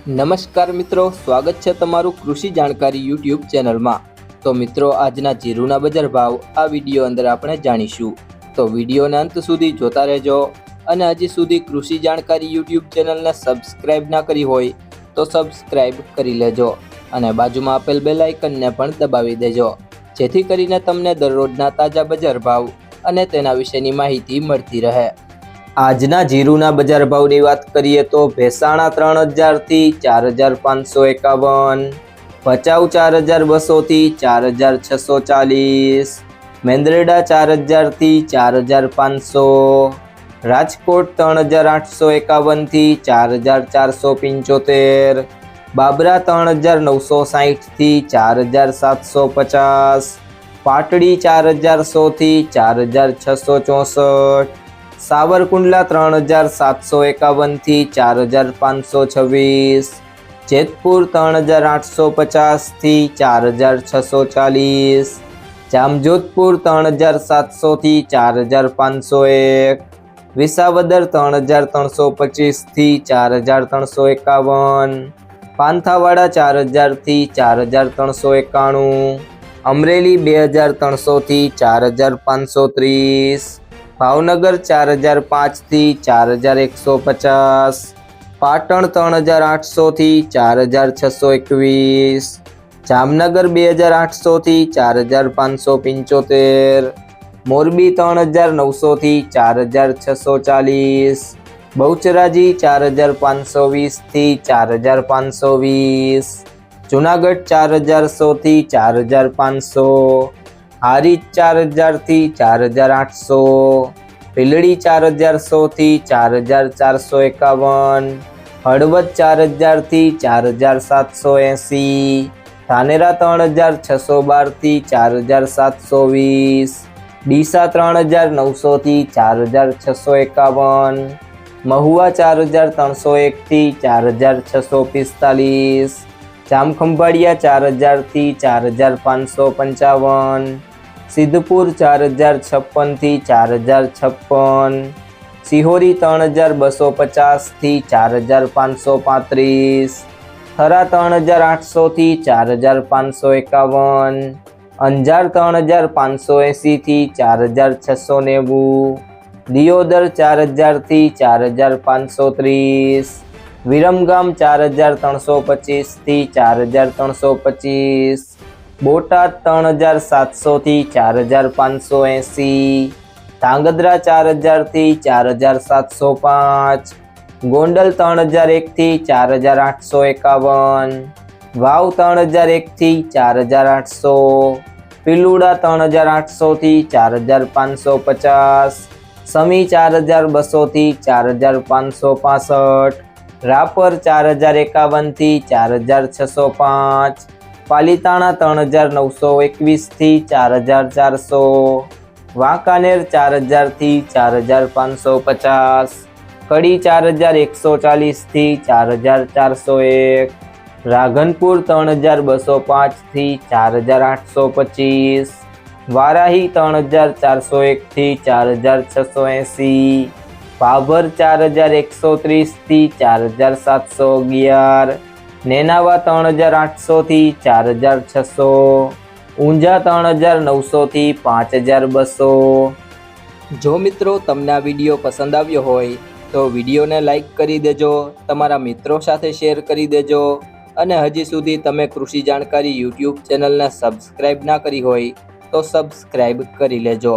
નમસ્કાર મિત્રો, સ્વાગત છે તમારું કૃષિ જાણકારી યુટ્યુબ ચેનલમાં। તો મિત્રો, આજના જીરુના બજાર ભાવ આ વિડીયો અંદર આપણે જાણીશું, તો વિડીયોને અંત સુધી જોતા રહેજો। અને હજી સુધી કૃષિ જાણકારી યુટ્યુબ ચેનલને સબસ્ક્રાઇબ ના કરી હોય તો સબસ્ક્રાઇબ કરી લેજો અને બાજુમાં આપેલ બેલ આઇકનને પણ દબાવી દેજો, જેથી કરીને તમને દરરોજના તાજા બજાર ભાવ અને તેના વિશેની માહિતી મળતી રહે। આજના જીરુના બજાર ભાવની વાત કરીએ તો ભેસાણા 3000 થી 4551, ભચાઉ 4200 થી 4640, મેંદરડા 4000 થી 4500, રાજકોટ 3851 થી 4475, બાબરા 3960 થી 4750, પાટડી 4100 થી 4664, સાવરકુંડલા 3751 થી 4526, જેતપુર 3850 થી 4640, જામજોધપુર 3700 થી 4501, વિસાવદર 3325 થી 4351, પાંથાવાડા 4000 થી 4391, અમરેલી 2300 થી 4530, ભાવનગર 4005 થી 4150, પાટણ 3800 થી 4621, જામનગર 2800 થી 4575, મોરબી 3900 થી 4640, બહુચરાજી 4520 થી 4520, જુનાગઢ 4100 થી 4500, હારીજ 4000 થી 4800, ભીલડી 4100 થી 4451, હળવદ 4000 થી 4780, ધાનેરા 3612 થી 4720, ડીસા 3900 થી 4651, મહુવા 4301 થી 4645, જામખંભાળિયા 4000 થી 4555, સિદ્ધપુર 4056 થી 4056, સિહોરી 3250 થી 4535, થરા 3800 થી 4551, અંજાર 3580 થી 4690, દિયોદર 4000 થી 4530, વિરમગામ 4325 થી 4325, બોટાદ 3700 થી 4580, ધાંગધ્રા 4000 થી 4705, ગોંડલ 3001 થી 4851, વાવ 3001 થી 4800, પિલુડા 3800 થી 4550, સમી 4200 થી 4565, રાપર 4051 થી 4605, પાલીતાણા 3921 થી 4400, વાંકાનેર 4000 થી 4550, કડી 4140 થી 4401, રાધનપુર 3205 થી 4825, વારાહી 3401 થી 4680, ભાભર 4130 થી 4711, નેનાવા 3800 થી 4600, ઊંઝા 3900 થી 5200। જો મિત્રો, તમને આ વિડીયો પસંદ આવ્યો હોય તો વિડીયોને લાઈક કરી દેજો, તમારા મિત્રો સાથે શેર કરી દેજો અને હજી સુધી તમે કૃષિ જાણકારી યુટ્યુબ ચેનલને સબસ્ક્રાઇબ ના કરી હોય તો સબસ્ક્રાઇબ કરી લેજો।